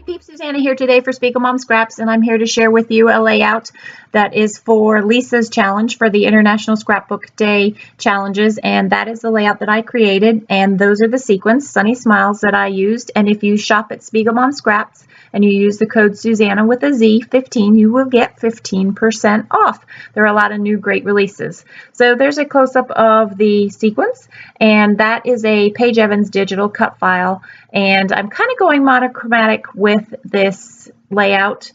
peeps, Suzanna here today for Spiegel Mom Scraps, and I'm here to share with you a layout that is for Lisa's challenge for the International Scrapbook Day challenges, and that is the layout that I created, and those are the sequins, Sunny Smiles, that I used. And if you shop at Spiegel Mom Scraps and you use the code Suzanna with a Z, 15, you will get 15% off. There are a lot of new great releases. So there's a close-up of the sequins, and that is a Paige Evans digital cut file, and I'm kind of going monochromatic with this layout.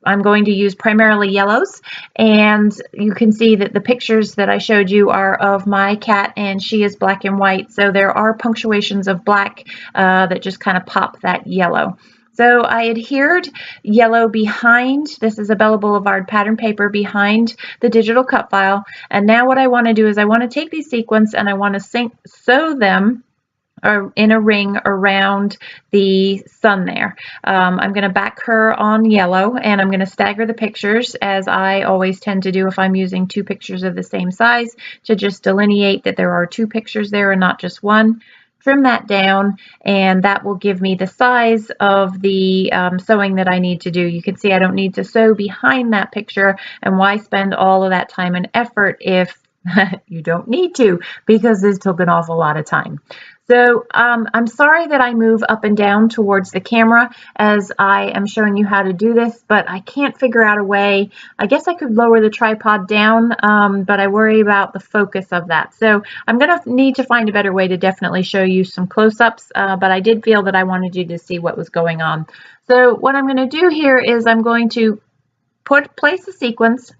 I'm going to use primarily yellows, and you can see that the pictures that I showed you are of my cat, and she is black and white, so there are punctuations of black that just kind of pop that yellow. So I adhered yellow behind, this is a Bella Boulevard pattern paper, behind the digital cut file, and now what I want to do is I want to take these sequins and I want to sew them in a ring around the sun there. I'm going to back her on yellow, and I'm going to stagger the pictures, as I always tend to do if I'm using two pictures of the same size, to just delineate that there are two pictures there and not just one. Trim that down, and that will give me the size of the sewing that I need to do. You can see I don't need to sew behind that picture, and why spend all of that time and effort if you don't need to, because this took an awful lot of time. So I'm sorry that I move up and down towards the camera as I am showing you how to do this, but I can't figure out a way. I guess I could lower the tripod down, but I worry about the focus of that. So I'm going to need to find a better way to definitely show you some close-ups, but I did feel that I wanted you to see what was going on. So what I'm going to do here is I'm going to place the sequins,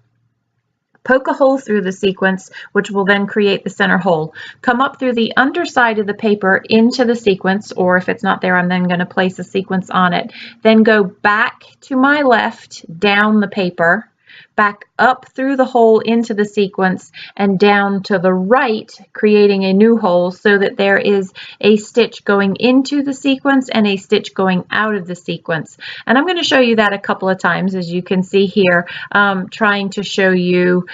poke a hole through the sequence, which will then create the center hole. Come up through the underside of the paper into the sequence, or if it's not there, I'm then going to place a sequence on it. Then go back to my left, down the paper, back up through the hole into the sequence, and down to the right, creating a new hole so that there is a stitch going into the sequence and a stitch going out of the sequence. And I'm going to show you that a couple of times, as you can see here, trying to show you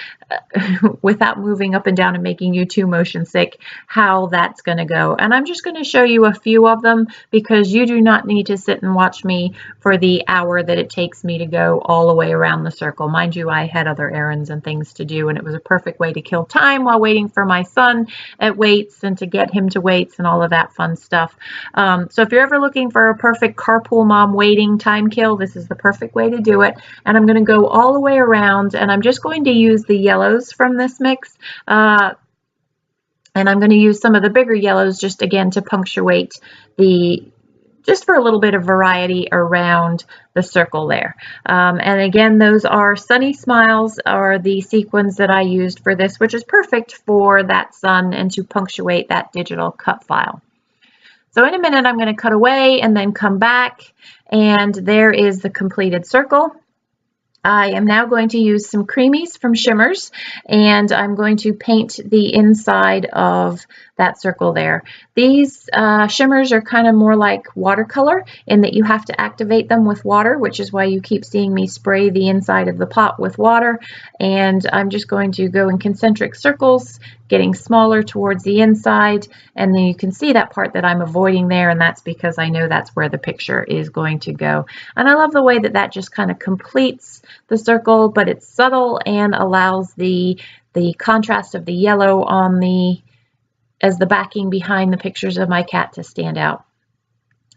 without moving up and down and making you too motion sick how that's going to go. And I'm just going to show you a few of them, because you do not need to sit and watch me for the hour that it takes me to go all the way around the circle. Mind you, I had other errands and things to do, and it was a perfect way to kill time while waiting for my son at weights and to get him to weights and all of that fun stuff. So if you're ever looking for a perfect carpool mom waiting time kill, this is the perfect way to do it. And I'm going to go all the way around, and I'm just going to use the yellows from this mix, and I'm going to use some of the bigger yellows just again to punctuate just for a little bit of variety around the circle there. And again, those are Sunny Smiles, are the sequins that I used for this, which is perfect for that sun and to punctuate that digital cut file. So in a minute, I'm going to cut away and then come back, and there is the completed circle. I am now going to use some creamies from Shimmers, and I'm going to paint the inside of that circle there. These shimmers are kind of more like watercolor in that you have to activate them with water, which is why you keep seeing me spray the inside of the pot with water. And I'm just going to go in concentric circles, getting smaller towards the inside, and then you can see that part that I'm avoiding there, and that's because I know that's where the picture is going to go. And I love the way that that just kind of completes the circle, but it's subtle and allows the contrast of the yellow on as the backing behind the pictures of my cat to stand out.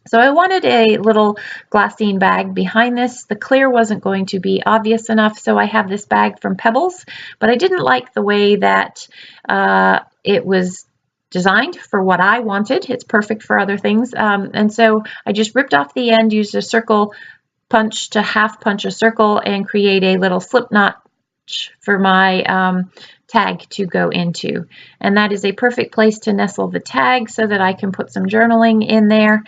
So I wanted a little glassine bag behind this. The clear wasn't going to be obvious enough, so I have this bag from Pebbles, but I didn't like the way that it was designed for what I wanted. It's perfect for other things, and so I just ripped off the end, used a circle punch to half punch a circle and create a little slip knot for my tag to go into. And that is a perfect place to nestle the tag so that I can put some journaling in there.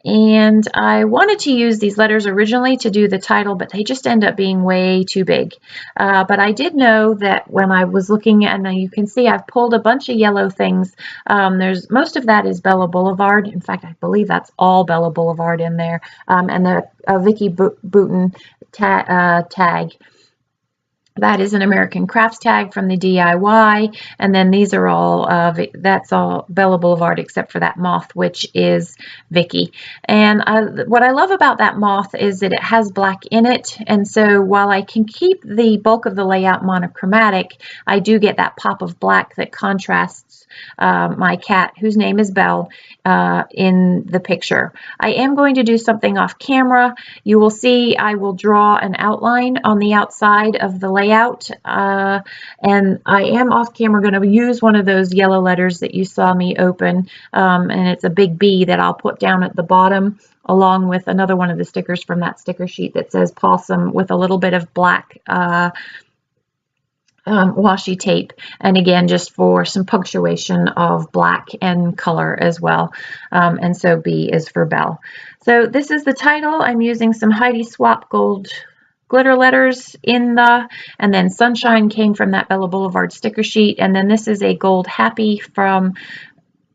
And I wanted to use these letters originally to do the title, but they just end up being way too big. But I did know that when I was looking, and you can see I've pulled a bunch of yellow things. Most of that is Bella Boulevard. In fact, I believe that's all Bella Boulevard in there. And the Vicky Bouton tag. That is an American Crafts tag from the DIY, and then these are all that's all Bella Boulevard except for that moth, which is Vicky. And what I love about that moth is that it has black in it, and so while I can keep the bulk of the layout monochromatic, I do get that pop of black that contrasts my cat, whose name is Belle, in the picture. I am going to do something off camera. You will see I will draw an outline on the outside of the layout, and I am off camera going to use one of those yellow letters that you saw me open, and it's a big B that I'll put down at the bottom, along with another one of the stickers from that sticker sheet that says possum with a little bit of black washi tape, and again just for some punctuation of black and color as well, and so B is for Belle. So this is the title. I'm using some Heidi Swap gold glitter letters in the, and then Sunshine came from that Bella Boulevard sticker sheet, and then this is a gold happy from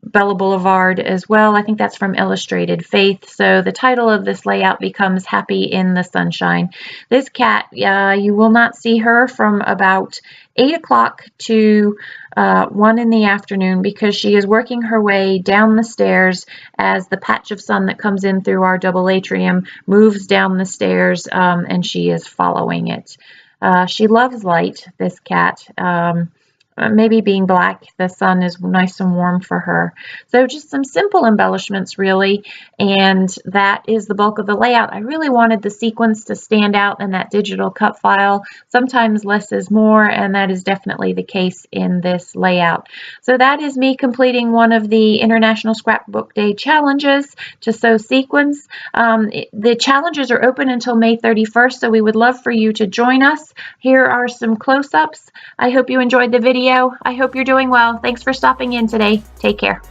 Bella Boulevard as well. I think that's from Illustrated Faith. So the title of this layout becomes Happy in the Sunshine. This cat, you will not see her from about 8 o'clock to 1 in the afternoon, because she is working her way down the stairs as the patch of sun that comes in through our double atrium moves down the stairs, and she is following it. She loves light, this cat. Maybe being black, the sun is nice and warm for her. So just some simple embellishments really, and that is the bulk of the layout. I really wanted the sequins to stand out in that digital cut file. Sometimes less is more, and that is definitely the case in this layout. So that is me completing one of the International Scrapbook Day challenges to sew sequins. The challenges are open until May 31st, so we would love for you to join us. Here are some close-ups. I hope you enjoyed the video. I hope you're doing well. Thanks for stopping in today. Take care.